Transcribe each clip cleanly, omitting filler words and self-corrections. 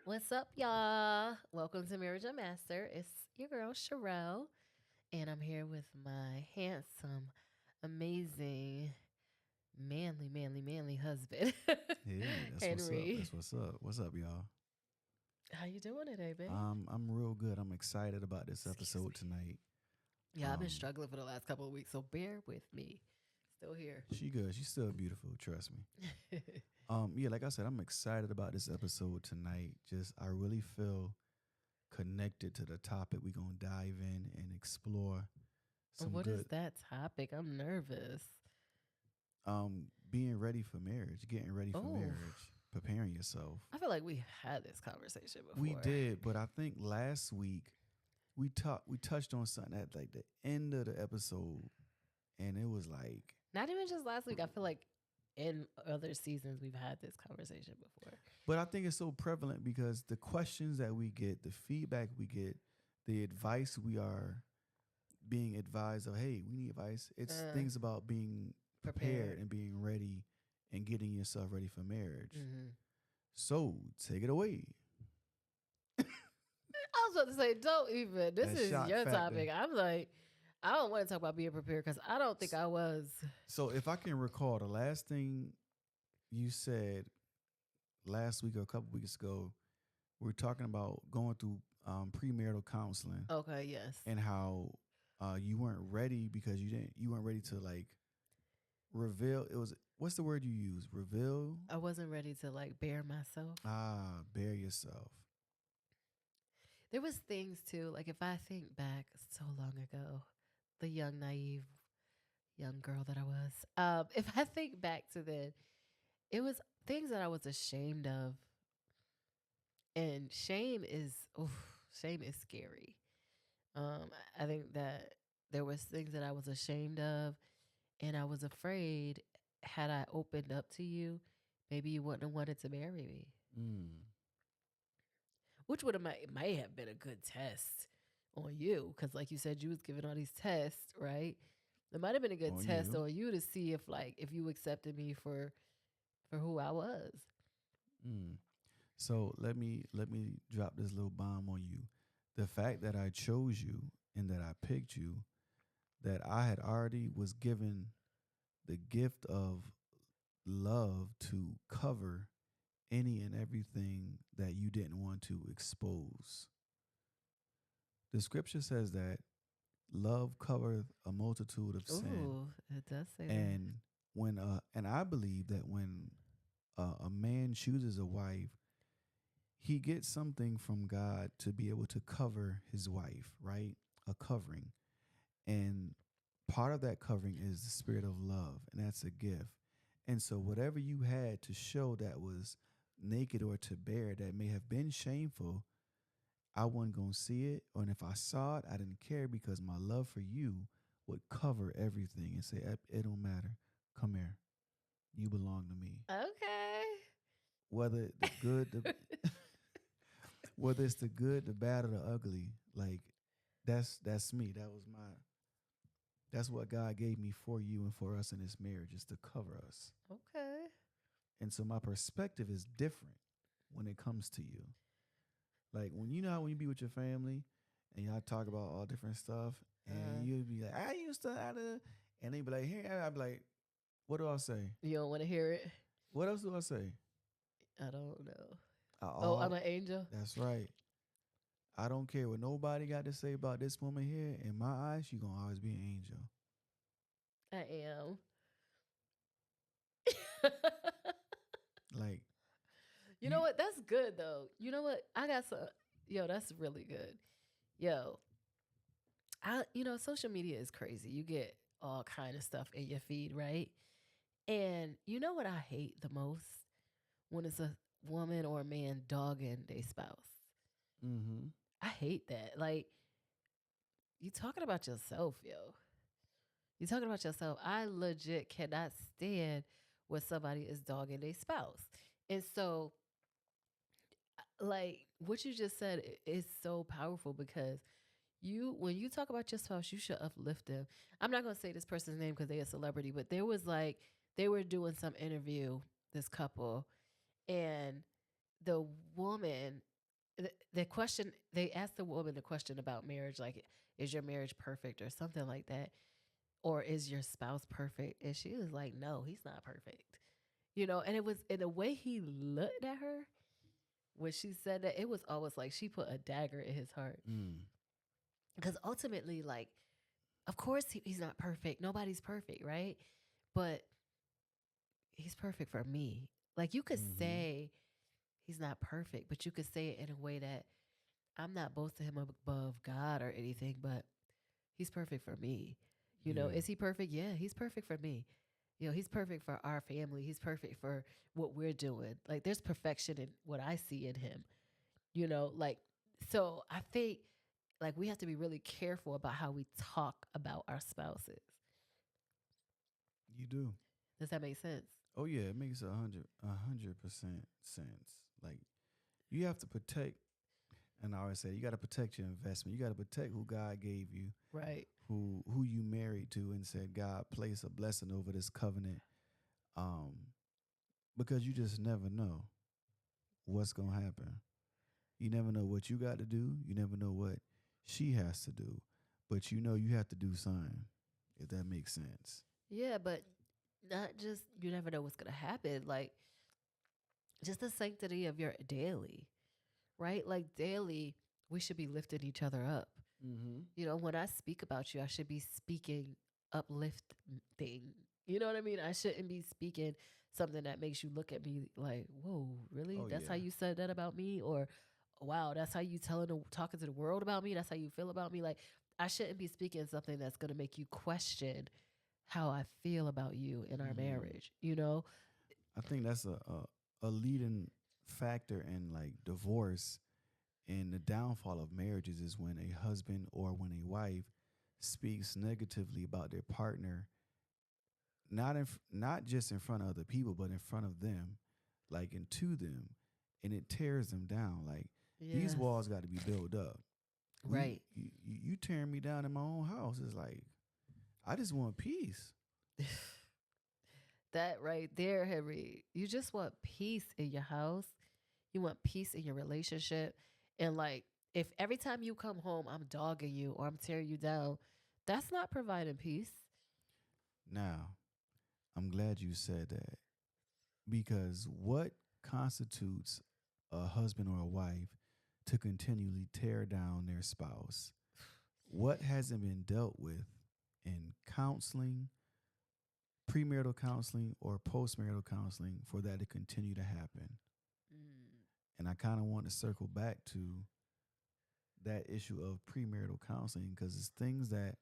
What's up, y'all? Welcome to Marriage Unmastered. It's your girl, Sherelle, and I'm here with my handsome, amazing, manly husband, Hey, that's what's up. Henry. That's what's up. What's up, y'all? How you doing today, babe? I'm real good. I'm excited about this Excuse episode me. tonight. Yeah, I've been Um, struggling for the last couple of weeks, so bear with me. Still here. she good. She's still beautiful. Trust me. Yeah, like I said, I'm excited about this episode tonight. Just I really feel connected to the topic. We're gonna dive in and explore some What is good. that topic? I'm nervous. Being ready for marriage, getting ready for Oh, marriage, preparing yourself. I feel like we had this conversation We before. did, but I think last week we touched on something at like the end of the episode, and it was like. Not even just last week. I feel like in other seasons we've had this conversation before. But I think it's so prevalent because the questions that we get, the feedback we get, the advice we are being advised of, hey, we need advice. It's Uh, things about being prepared Prepared. and being ready and getting yourself ready for marriage. Mm-hmm. So take it away. I was about to say, don't even. This That is shock your factor. topic. I'm like, I don't want to talk about being prepared because I don't think I was. So if I can recall, the last thing you said last week or a couple weeks ago, we were talking about going through premarital counseling Okay, yes. and how you weren't ready because you weren't ready to like reveal. It was what's the word you use? Reveal. I wasn't ready to like bear myself. Bear yourself. There was things too, like if I think back so long ago, the young, naive young girl that I was. If I think back to then, it was things that I was ashamed of. And shame is scary. I think that there was things that I was ashamed of, and I was afraid had I opened up to you, maybe you wouldn't have wanted to marry me, Mm. which would have might have been a good test on you, because like you said, you was giving all these tests, right? It might have been a good On test you. on you to see if you accepted me for who I was. Mm. So let me drop this little bomb on you. The fact that I chose you and that I picked you, that I had already was given the gift of love to cover any and everything that you didn't want to expose. The scripture says that love covereth a multitude of sin. Ooh, it does say that. And and I believe that when a man chooses a wife, he gets something from God to be able to cover his wife, right? A covering. And part of that covering is the spirit of love, and that's a gift. And so, whatever you had to show that was naked or to bear that may have been shameful, I wasn't going to see it. And if I saw it, I didn't care because my love for you would cover everything and say, it don't matter. Come here. You belong to me. Whether the good, Okay. whether it's the good, the bad, or the ugly, like that's me. That's what God gave me for you and for us in this marriage is to cover us. Okay. And so my perspective is different when it comes to you. Like when you know how when you be with your family and y'all talk about all different stuff and you'll be like, I used to and they be like, here, I'll be like, what do I say? You don't want to hear it? What else do I say? I don't know. I Oh, I'm all an angel. that's right. I don't care what nobody got to say about this woman here. In my eyes, she gonna always be an angel. I am. Like You know you, what? That's good though. You know what? I got some. Yo, that's really good. Yo, social media is crazy. You get all kind of stuff in your feed, right? And you know what I hate the most when it's a woman or a man dogging their spouse. mm-hmm. I hate that. Like you talking about yourself, yo. You talking about yourself. I legit cannot stand when somebody is dogging their spouse. And so like what you just said is so powerful because You when you talk about your spouse, you should uplift them. I'm not gonna say this person's name because they're a celebrity, but there was like they were doing some interview, this couple, and the woman, the question they asked the woman the question about marriage, like, is your marriage perfect or something like that, or is your spouse perfect? And she was like, no, he's not perfect. And it was in the way he looked at her when she said that, it was almost like she put a dagger in his heart. Mm. Because ultimately, like, of course, he's not perfect. Nobody's perfect, right? But he's perfect for me. Like, you could Mm-hmm. say he's not perfect, but you could say it in a way that I'm not boasting him above God or anything, but he's perfect for me. Yeah. Is he perfect? Yeah, he's perfect for me. He's perfect for our family. He's perfect for what we're doing. Like, there's perfection in what I see in him. Like, so I think, like, we have to be really careful about how we talk about our spouses. You do. Does that make sense? Oh yeah, it makes 100% sense. Like you have to protect, and I always say you got to protect your investment. You got to protect who God gave you, Right. who you married to, and said God place a blessing over this covenant. Um, because you just never know what's gonna happen. You never know what you got to do. You never know what she has to do, but you know you have to do something. If that makes sense. Yeah, but not just you never know what's gonna happen. Like, just the sanctity of your daily, right? Like, daily, we should be lifting each other up. Mm-hmm. When I speak about you, I should be speaking uplifting. You know what I mean? I shouldn't be speaking something that makes you look at me like, "Whoa, really? Oh That's how yeah. you said that about me?" Or, "Wow, that's how you talking to the world about me? That's how you feel about me?" Like, I shouldn't be speaking something that's going to make you question how I feel about you in our Mm-hmm. marriage. I think that's a leading factor in like divorce and the downfall of marriages is when a husband or when a wife speaks negatively about their partner, not just in front of other people, but in front of them, like and to them, and it tears them down. Like these Yes. walls got to be built up. We Right. you tearing me down in my own house. It's like I just want peace. That right there, Henry. You just want peace in your house. You want peace in your relationship. And, like, if every time you come home, I'm dogging you or I'm tearing you down, that's not providing peace. Now I'm glad you said that because what constitutes a husband or a wife to continually tear down their spouse? What hasn't been dealt with in counseling, premarital counseling, or postmarital counseling for that to continue to happen? Mm, And I kind of want to circle back to that issue of premarital counseling because it's things that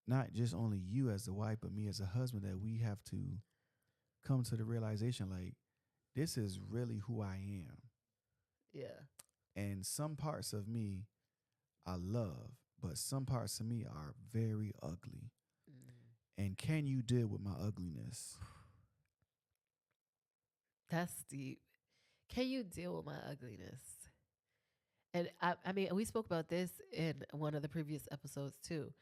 not just only you as a wife, but me as a husband, that we have to come to the realization like, this is really who I am. yeah. And some parts of me I love, but some parts of me are very ugly. Mm. And can you deal with my ugliness? That's deep. Can you deal with my ugliness? And I mean, we spoke about this in one of the previous episodes too,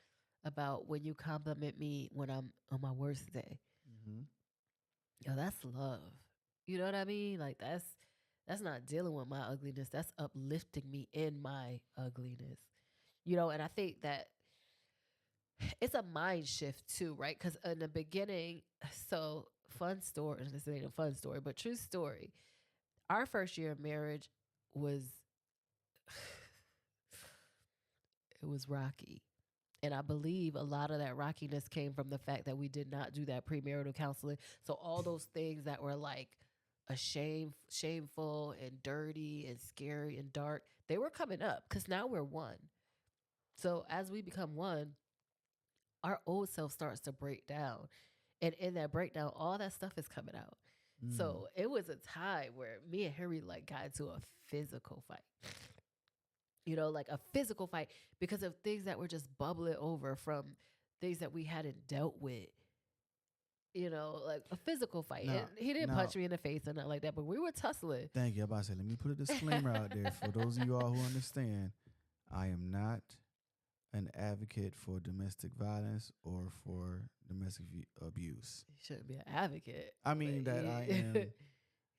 about when you compliment me when I'm on my worst day. Mm-hmm. Yo, that's love. You know what I mean? Like, that's not dealing with my ugliness. That's uplifting me in my ugliness. And I think that it's a mind shift too, right? Because in the beginning, so fun story. This ain't a fun story, but true story. Our first year of marriage was it was rocky. And I believe a lot of that rockiness came from the fact that we did not do that premarital counseling. So all those things that were like shameful and dirty and scary and dark, they were coming up because now we're one. So as we become one, our old self starts to break down. And in that breakdown, all that stuff is coming out. Mm. So it was a time where me and Harry like got into a physical fight. Like a physical fight because of things that were just bubbling over from things that we hadn't dealt with. Like a physical fight. And Now, he didn't now, punch me in the face or nothing like that, but we were tussling. thank you. I'm about to say, let me put a disclaimer out there for those of you all who understand. I am not an advocate for domestic violence or for domestic abuse. You shouldn't be an advocate. I But mean that I am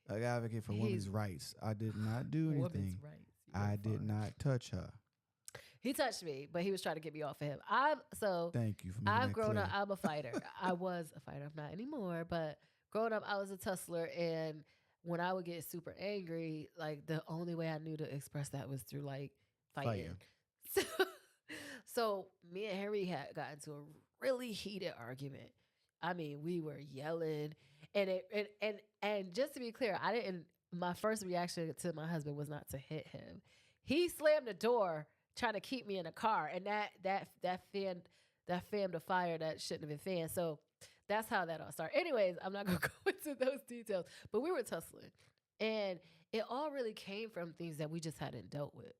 an advocate for he's women's rights. I did not do women's anything. rights. You went I did far. not touch her. He touched me, but he was trying to get me off of him. Thank you for making I've that grown up. clear. I'm a fighter. I was a fighter. I'm not anymore, but growing up, I was a tussler. And when I would get super angry, like the only way I knew to express that was through like fighting. Fighting. So, so me and Henry had got into a really heated argument. I mean, we were yelling, and and just to be clear, I didn't. My first reaction to my husband was not to hit him. He slammed the door trying to keep me in a car, and that fanned a fire that shouldn't have been fanned. So that's how that all started. Anyways, I'm not gonna go into those details, but we were tussling, and it all really came from things that we just hadn't dealt with.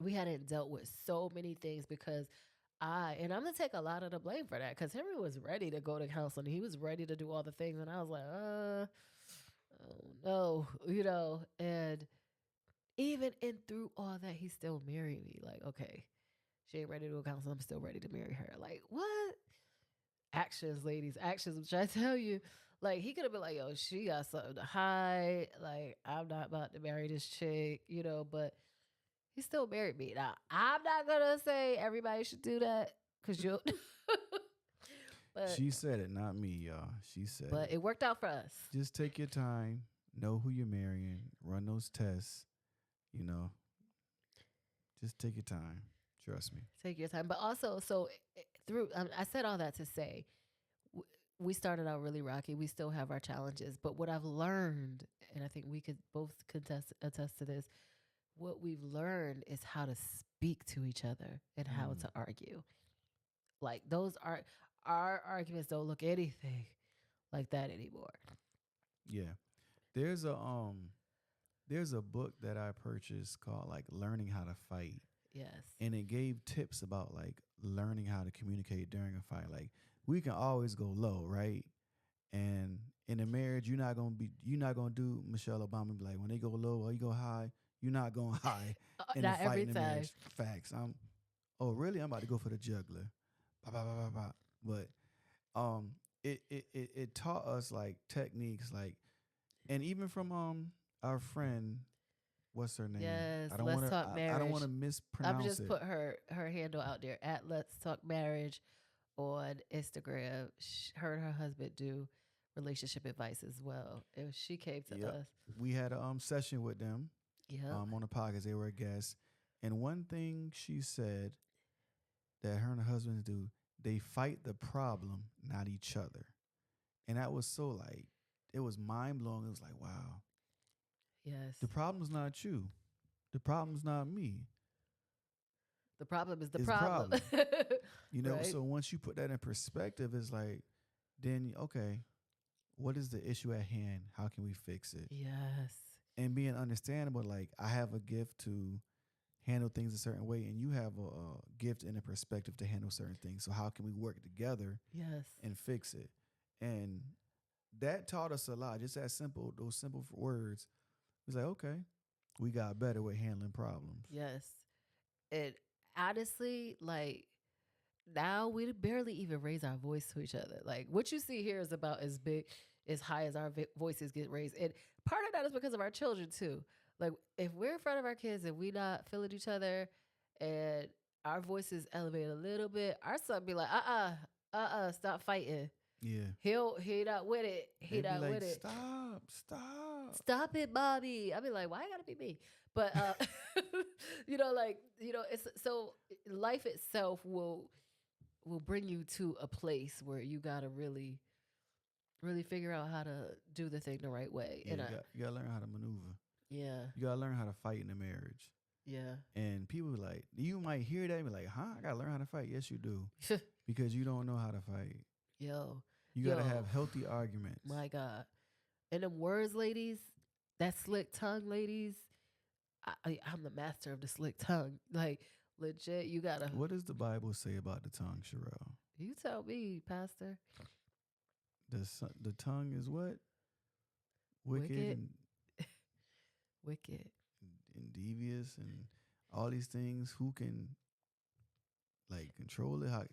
We hadn't dealt with so many things because and I'm gonna take a lot of the blame for that because Henry was ready to go to counseling. He was ready to do all the things, and I was like, oh no, and even in through all that, he still married me. Like, okay, she ain't ready to go counseling. I'm still ready to marry her. Like, what? Actions, ladies, actions. I'm trying to tell you. Like, he could have been like, yo, she got something to hide. Like, I'm not about to marry this chick, but he still married me. Now, I'm not gonna say everybody should do that because you but She said it, not me, y'all. She said but it. it worked out for us. Just take your time, know who you're marrying, run those tests, you know. Just take your time. Trust me. Take your time. But also, so through I said all that to say we started out really rocky. We still have our challenges, but what I've learned, and I think we could both attest to this, what we've learned is how to speak to each other and how Mm, to argue. Like those are our arguments don't look anything like that anymore. yeah. There's a there's a book that I purchased called like Learning How to Fight. Yes. And it gave tips about like learning how to communicate during a fight. Like we can always go low, right? And in a marriage, you're not gonna do Michelle Obama and be like when they go low or you go high, you're not going high in a Not fight every in a time. marriage. Facts. Oh really? I'm about to go for the juggler. Bah, bah, bah, bah, bah. But it taught us like techniques like and even from our friend, what's her name? Yes, I don't let's want to talk I don't marriage. want to I'm mispronounce just it. put her handle out there at Let's Talk Marriage on Instagram. Her and her husband do relationship advice as well. And she came to Yep. us. We had a session with them Yep. on the podcast. They were a guest. And one thing she said that her and her husband do, they fight the problem, not each other. And that was so like it was mind blowing. It was like, wow. Yes. The problem's not you. The problem's not me. The problem is the It's the problem. problem. You know, Right? so once you put that in perspective, it's like, then okay, what is the issue at hand? How can we fix it? Yes. And being understandable, like I have a gift to handle things a certain way, and you have a gift and a perspective to handle certain things. So how can we work together Yes. and fix it? And that taught us a lot. Just that simple, those simple words. It's like okay, we got better with handling problems. Yes. And honestly, like now we barely even raise our voice to each other. Like what you see here is about as big, as high as our voices get raised. And part of that is because of our children too. Like if we're in front of our kids and we not feeling each other, and our voices elevate a little bit, our son be like, stop fighting. Yeah, He not with it. He they be not like, with it. stop. Stop it, Bobby. I be like, why it gotta be me? But it's so life itself will bring you to a place where you gotta really, really figure out how to do the thing the right way. Yeah, you got to learn how to maneuver. Yeah, You got to learn how to fight in a marriage. yeah, And people be like, you might hear that and be like, huh? I got to learn how to fight. Yes, you do. Because you don't know how to fight. yo, You got to yo, have healthy arguments. my God, and them words, ladies, that slick tongue, ladies. I'm the master of the slick tongue. Like legit, you gotta. What does the Bible say about the tongue, Sherelle? You tell me, Pastor. The tongue is what? Wicked Wicked, and, wicked. and devious and all these things. Who can like control it? How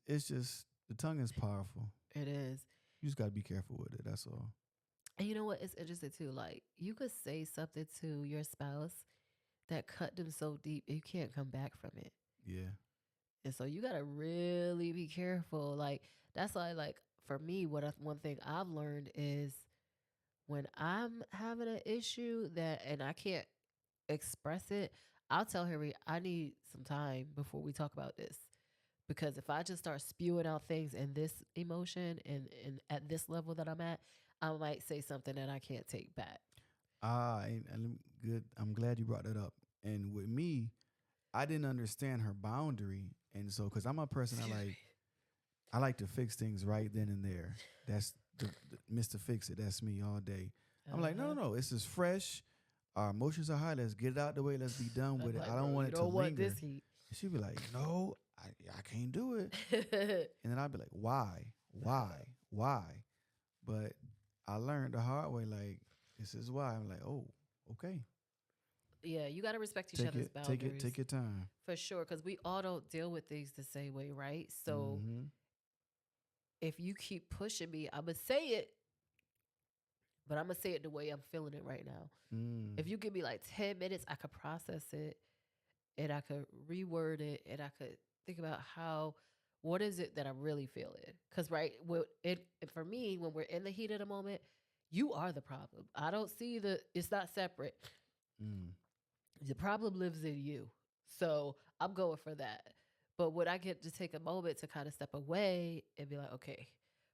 it's just the tongue is powerful. It is. You just gotta be careful with it. That's all. And you know what? It's interesting too. Like you could say something to your spouse that cut them so deep you can't come back from it. Yeah. And so you gotta really be careful. Like that's why, like for me, one thing I've learned is when I'm having an issue that and I can't express it, I'll tell Henry I need some time before we talk about this. Because if I just start spewing out things in this emotion and at this level that I'm at, I might say something that I can't take back. And good. I'm glad you brought that up. And with me, I didn't understand her boundary, and so because I'm a person Excuse me. I like to fix things right then and there. That's the Mr. Fix It. That's me all day. I'm like, no, Uh-huh. no, no. This is fresh. Our emotions are high. Let's get it out the way. Let's be done I'm with it. like, I don't bro, want you it to don't want this linger. heat. And she'd be like, no, I can't do it. And then I'd be like, why? Why? Why? But I learned the hard way, like, this is why. I'm like, oh, okay. Yeah, you got to respect each other's boundaries Take your time. for sure. Because we all don't deal with things the same way, right? So Mm-hmm. if you keep pushing me, I'm going to say it, but I'm going to say it the way I'm feeling it right now. Mm. If you give me like 10 minutes, I could process it and I could reword it and I could think about what is it that I'm really feeling? Because, right, for me, when we're in the heat of the moment, you are the problem. I don't see it's not separate. Mm. The problem lives in you. So I'm going for that. But when I get to take a moment to kind of step away and be like, okay,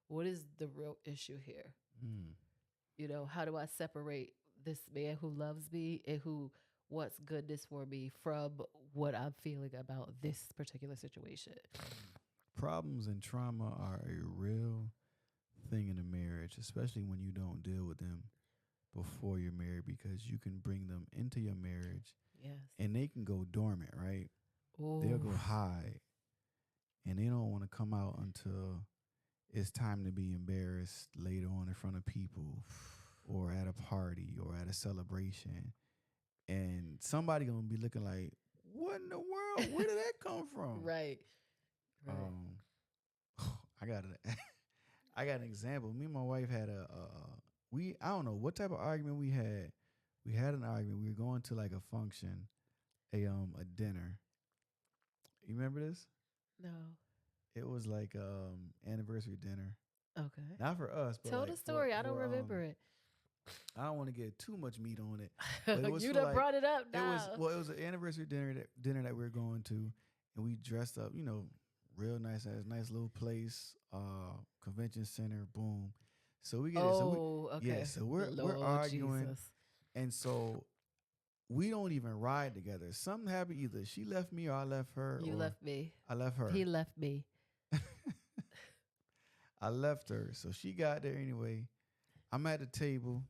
what is the real issue here? Mm. How do I separate this man who loves me and who wants goodness for me from what I'm feeling about this particular situation? Problems and trauma are a real thing in a marriage, especially when you don't deal with them before you're married, because you can bring them into your marriage Yes. and they can go dormant, right? They'll go Oof. hide and they don't want to come out until it's time to be embarrassed later on in front of people or at a party or at a celebration. And somebody gonna be looking like, what in the world? Where did that come from? Right. Right. Um, I got I got an example. Me and my wife had we I don't know what type of argument we had. We had an argument. We were going to like a function, a dinner. You remember this? No. It was like anniversary dinner. Okay. Not for us, but Tell like the story. I don't for remember it. I don't want to get too much meat on it, but it was You for done like brought it up now. it was an anniversary dinner that we were going to, and we dressed up, real nice ass nice little place, convention center, boom. So we get it. Oh, Yeah, okay. so we're Lord arguing, Jesus. and so we don't even ride together. Something happened. Either she left me, or I left her, You or left me. I left her. He left me. I left her. So she got there anyway. I'm at the table,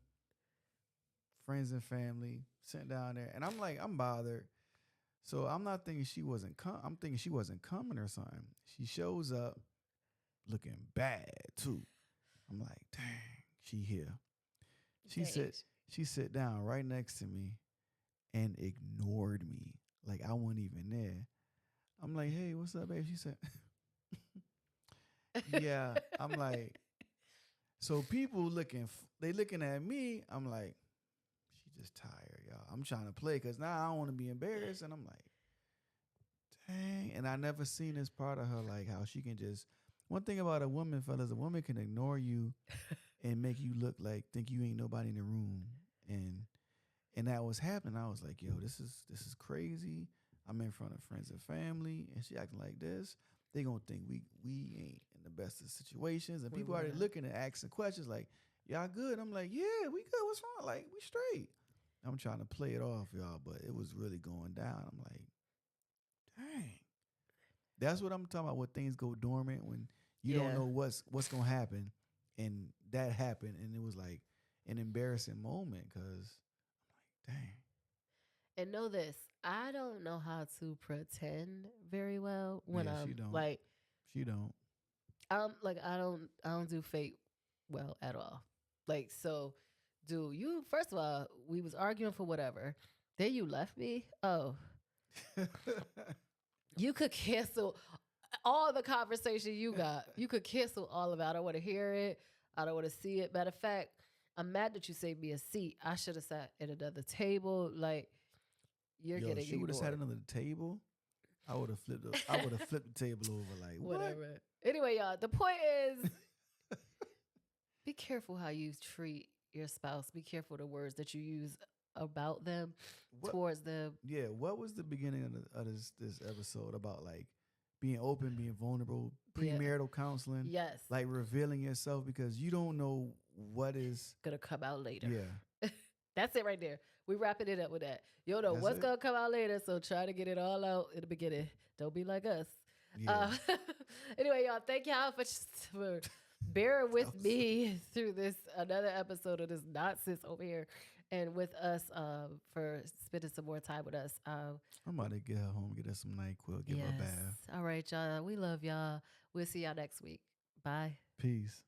friends and family, sitting down there, and I'm like, I'm bothered. So I'm not thinking she wasn't I'm thinking she wasn't coming or something. She shows up looking bad too. I'm like, dang, she here. She sit Thanks. she sit down right next to me and ignored me. Like I wasn't even there. I'm like, hey, what's up, babe? She said, yeah. I'm like, so people they looking at me. I'm like, she just tired, y'all. I'm trying to play because now I don't want to be embarrassed. And I'm like, dang. And I never seen this part of her, like how she can just. One thing about a woman, fellas, a woman can ignore you and make you look like think you ain't nobody in the room. And that was happening. I was like, yo, this is crazy. I'm in front of friends and family, and she acting like this. They gonna think we ain't in the best of situations, and people We're already not. looking and asking questions like, y'all good? I'm like, yeah, we good. What's wrong? Like, we straight. I'm trying to play it off, y'all, but it was really going down. I'm like, dang. That's what I'm talking about. When things go dormant, when you don't Yeah. know what's gonna happen, and that happened, and it was like an embarrassing moment because I'm like, dang. And know this, I don't know how to pretend very well when Yeah, she I'm don't. like She don't. I don't do fake well at all. Like so, do you first of all, we was arguing for whatever. Then you left me. Oh, you could cancel all the conversation you got. You could cancel all of it. I don't want to hear it. I don't want to see it. Matter of fact, I'm mad that you saved me a seat. I should have sat at another table. Like, you're Yo, getting she would have sat ignored. another table. I would have flipped. I would have flipped the table over. Like what? Whatever. Anyway, y'all, the point is be careful how you treat your spouse. Be careful the words that you use about them, What? towards them. Yeah. What was the beginning of this episode about? Like being open, being vulnerable, Yeah. premarital counseling, Yes. like revealing yourself because you don't know what is. Gonna come out later. Yeah. That's it right there. We wrapping it up with that. You don't know That's what's it? gonna come out later, so try to get it all out in the beginning. Don't be like us. Yeah. Anyway, y'all, thank y'all for bearing with was- me through this another episode of this nonsense over here, and with us for spending some more time with us. I'm about to get her home, get her some NyQuil, give her a bath. All right, y'all. We love y'all. We'll see y'all next week. Bye. Peace.